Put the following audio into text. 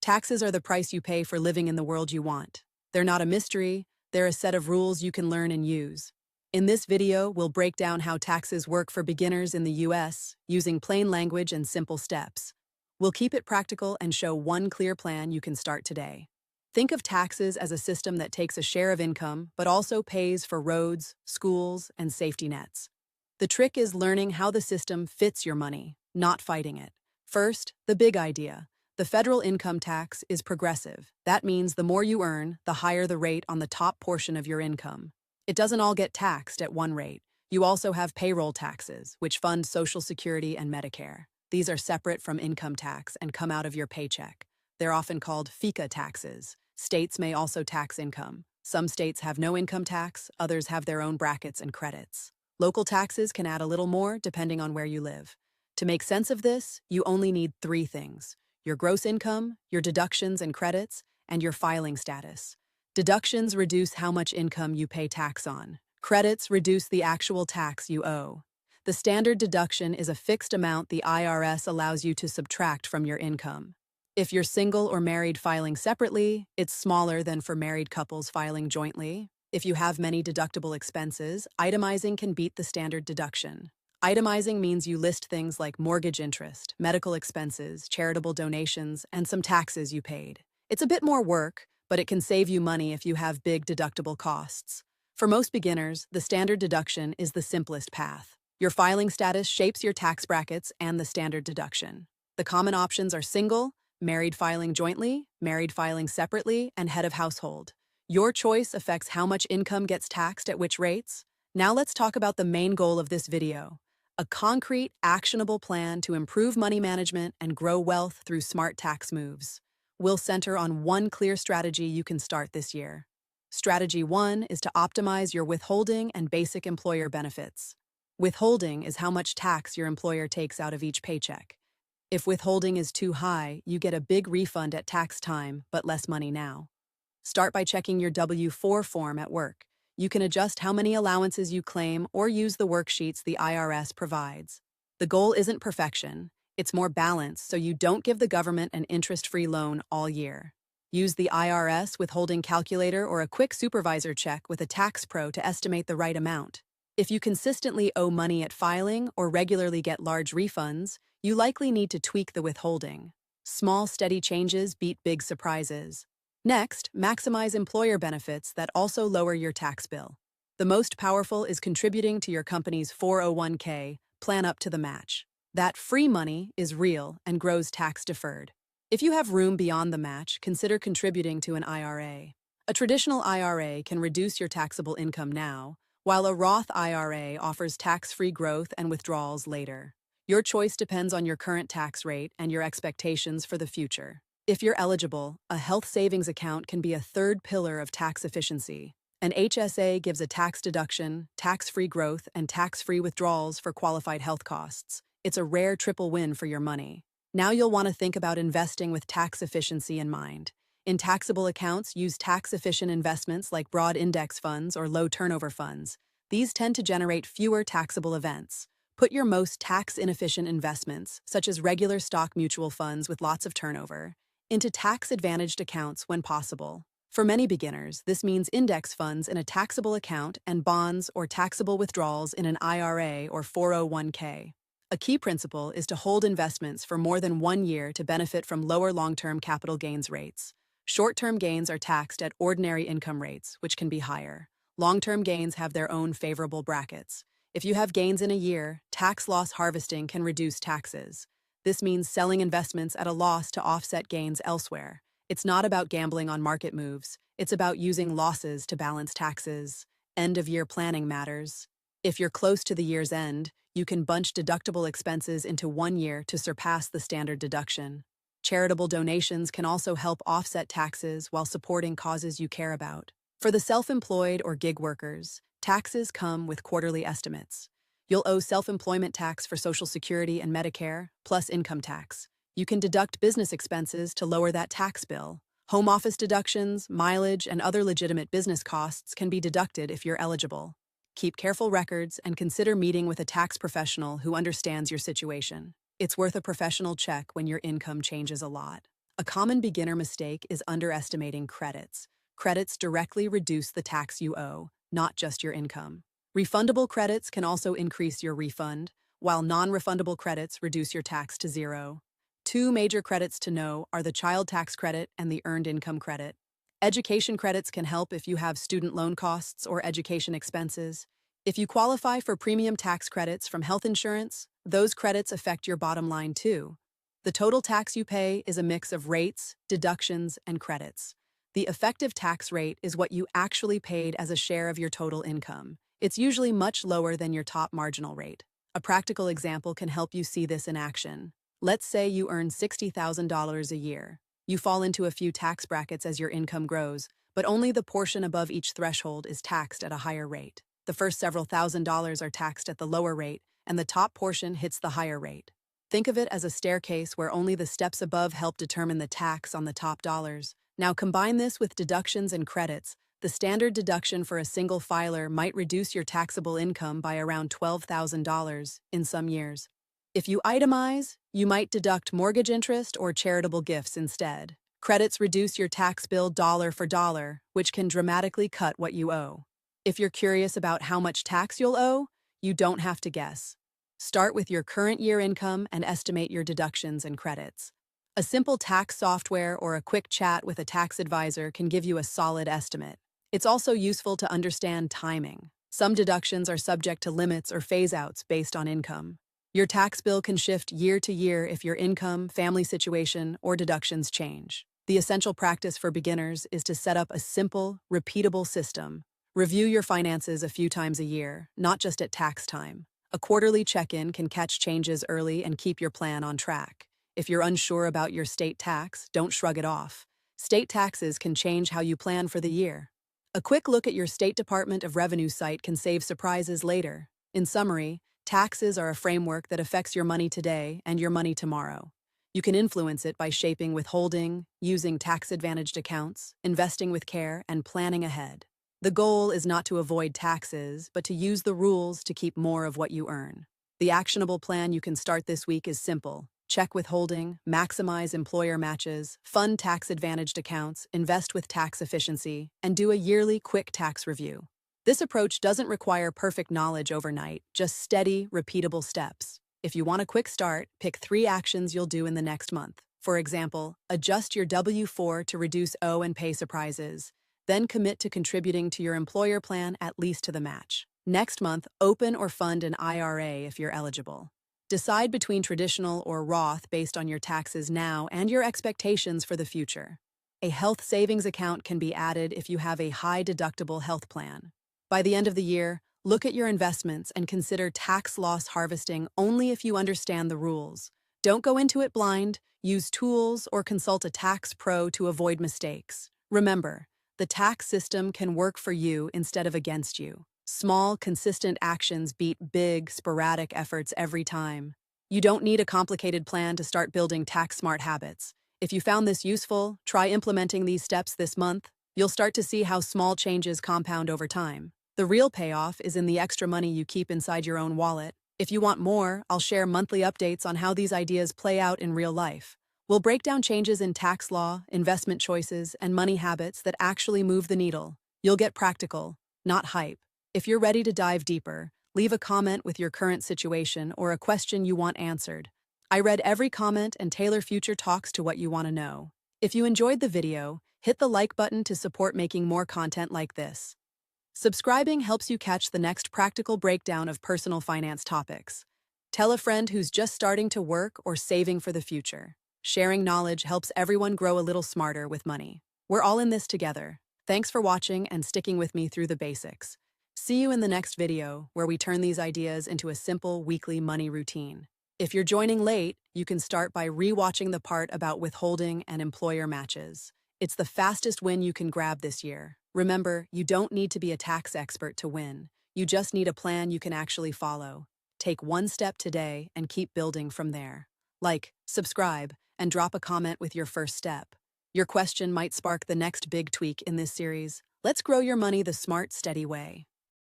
Taxes are the price you pay for living in the world you want. They're not a mystery, they're a set of rules you can learn and use. In this video, we'll break down how taxes work for beginners in the US using plain language and simple steps. We'll keep it practical and show one clear plan you can start today. Think of taxes as a system that takes a share of income, but also pays for roads, schools, and safety nets. The trick is learning how the system fits your money, not fighting it. First, the big idea. The federal income tax is progressive. That means the more you earn, the higher the rate on the top portion of your income. It doesn't all get taxed at one rate. You also have payroll taxes, which fund Social Security and Medicare. These are separate from income tax and come out of your paycheck. They're often called FICA taxes. States may also tax income. Some states have no income tax, others have their own brackets and credits. Local taxes can add a little more depending on where you live. To make sense of this, you only need three things: your gross income, your deductions and credits, and your filing status. Deductions reduce how much income you pay tax on. Credits reduce the actual tax you owe. The standard deduction is a fixed amount the IRS allows you to subtract from your income. If you're single or married filing separately, it's smaller than for married couples filing jointly. If you have many deductible expenses, itemizing can beat the standard deduction. Itemizing means you list things like mortgage interest, medical expenses, charitable donations, and some taxes you paid. It's a bit more work, but it can save you money if you have big deductible costs. For most beginners, the standard deduction is the simplest path. Your filing status shapes your tax brackets and the standard deduction. The common options are single, married filing jointly, married filing separately, and head of household. Your choice affects how much income gets taxed at which rates. Now let's talk about the main goal of this video: a concrete, actionable plan to improve money management and grow wealth through smart tax moves. We'll center on one clear strategy you can start this year. Strategy 1 is to optimize your withholding and basic employer benefits. Withholding is how much tax your employer takes out of each paycheck. If withholding is too high, you get a big refund at tax time, but less money now. Start by checking your W-4 form at work. You can adjust how many allowances you claim or use the worksheets the IRS provides. The goal isn't perfection. It's more balance so you don't give the government an interest-free loan all year. Use the IRS withholding calculator or a quick supervisor check with a tax pro to estimate the right amount. If you consistently owe money at filing or regularly get large refunds, you likely need to tweak the withholding. Small, steady changes beat big surprises. Next, maximize employer benefits that also lower your tax bill. The most powerful is contributing to your company's 401k, plan up to the match. That free money is real and grows tax-deferred. If you have room beyond the match, consider contributing to an IRA. A traditional IRA can reduce your taxable income now, while a Roth IRA offers tax-free growth and withdrawals later. Your choice depends on your current tax rate and your expectations for the future. If you're eligible, a health savings account can be a third pillar of tax efficiency. An HSA gives a tax deduction, tax-free growth, and tax-free withdrawals for qualified health costs. It's a rare triple win for your money. Now you'll want to think about investing with tax efficiency in mind. In taxable accounts, use tax-efficient investments like broad index funds or low turnover funds. These tend to generate fewer taxable events. Put your most tax-inefficient investments, such as regular stock mutual funds with lots of turnover, into tax-advantaged accounts when possible. For many beginners, this means index funds in a taxable account and bonds or taxable withdrawals in an IRA or 401k. A key principle is to hold investments for more than 1 year to benefit from lower long-term capital gains rates. Short-term gains are taxed at ordinary income rates, which can be higher. Long-term gains have their own favorable brackets. If you have gains in a year, tax loss harvesting can reduce taxes. This means selling investments at a loss to offset gains elsewhere. It's not about gambling on market moves. It's about using losses to balance taxes. End-of-year planning matters. If you're close to the year's end, you can bunch deductible expenses into 1 year to surpass the standard deduction. Charitable donations can also help offset taxes while supporting causes you care about. For the self-employed or gig workers, taxes come with quarterly estimates. You'll owe self-employment tax for Social Security and Medicare, plus income tax. You can deduct business expenses to lower that tax bill. Home office deductions, mileage, and other legitimate business costs can be deducted if you're eligible. Keep careful records and consider meeting with a tax professional who understands your situation. It's worth a professional check when your income changes a lot. A common beginner mistake is underestimating credits. Credits directly reduce the tax you owe, not just your income. Refundable credits can also increase your refund, while non-refundable credits reduce your tax to zero. Two major credits to know are the child tax credit and the earned income credit. Education credits can help if you have student loan costs or education expenses. If you qualify for premium tax credits from health insurance, those credits affect your bottom line too. The total tax you pay is a mix of rates, deductions, and credits. The effective tax rate is what you actually paid as a share of your total income. It's usually much lower than your top marginal rate. A practical example can help you see this in action. Let's say you earn $60,000 a year. You fall into a few tax brackets as your income grows, but only the portion above each threshold is taxed at a higher rate. The first several $1,000s are taxed at the lower rate, and the top portion hits the higher rate. Think of it as a staircase where only the steps above help determine the tax on the top dollars. Now combine this with deductions and credits. The standard deduction for a single filer might reduce your taxable income by around $12,000 in some years. If you itemize, you might deduct mortgage interest or charitable gifts instead. Credits reduce your tax bill dollar for dollar, which can dramatically cut what you owe. If you're curious about how much tax you'll owe, you don't have to guess. Start with your current year income and estimate your deductions and credits. A simple tax software or a quick chat with a tax advisor can give you a solid estimate. It's also useful to understand timing. Some deductions are subject to limits or phase-outs based on income. Your tax bill can shift year to year if your income, family situation, or deductions change. The essential practice for beginners is to set up a simple, repeatable system. Review your finances a few times a year, not just at tax time. A quarterly check-in can catch changes early and keep your plan on track. If you're unsure about your state tax, don't shrug it off. State taxes can change how you plan for the year. A quick look at your State Department of Revenue site can save surprises later. In summary, taxes are a framework that affects your money today and your money tomorrow. You can influence it by shaping withholding, using tax-advantaged accounts, investing with care, and planning ahead. The goal is not to avoid taxes, but to use the rules to keep more of what you earn. The actionable plan you can start this week is simple. Check withholding, maximize employer matches, fund tax-advantaged accounts, invest with tax efficiency, and do a yearly quick tax review. This approach doesn't require perfect knowledge overnight, just steady, repeatable steps. If you want a quick start, pick 3 actions you'll do in the next month. For example, adjust your W-4 to reduce owe and pay surprises. Then commit to contributing to your employer plan at least to the match. Next month, open or fund an IRA if you're eligible. Decide between traditional or Roth based on your taxes now and your expectations for the future. A health savings account can be added if you have a high-deductible health plan. By the end of the year, look at your investments and consider tax loss harvesting only if you understand the rules. Don't go into it blind, use tools, or consult a tax pro to avoid mistakes. Remember, the tax system can work for you instead of against you. Small, consistent actions beat big, sporadic efforts every time. You don't need a complicated plan to start building tax-smart habits. If you found this useful, try implementing these steps this month. You'll start to see how small changes compound over time. The real payoff is in the extra money you keep inside your own wallet. If you want more, I'll share monthly updates on how these ideas play out in real life. We'll break down changes in tax law, investment choices, and money habits that actually move the needle. You'll get practical, not hype. If you're ready to dive deeper, leave a comment with your current situation or a question you want answered. I read every comment and tailor future talks to what you want to know. If you enjoyed the video, hit the like button to support making more content like this. Subscribing helps you catch the next practical breakdown of personal finance topics. Tell a friend who's just starting to work or saving for the future. Sharing knowledge helps everyone grow a little smarter with money. We're all in this together. Thanks for watching and sticking with me through the basics. See you in the next video, where we turn these ideas into a simple weekly money routine. If you're joining late, you can start by re-watching the part about withholding and employer matches. It's the fastest win you can grab this year. Remember, you don't need to be a tax expert to win. You just need a plan you can actually follow. Take one step today and keep building from there. Like, subscribe, and drop a comment with your first step. Your question might spark the next big tweak in this series. Let's grow your money the smart, steady way.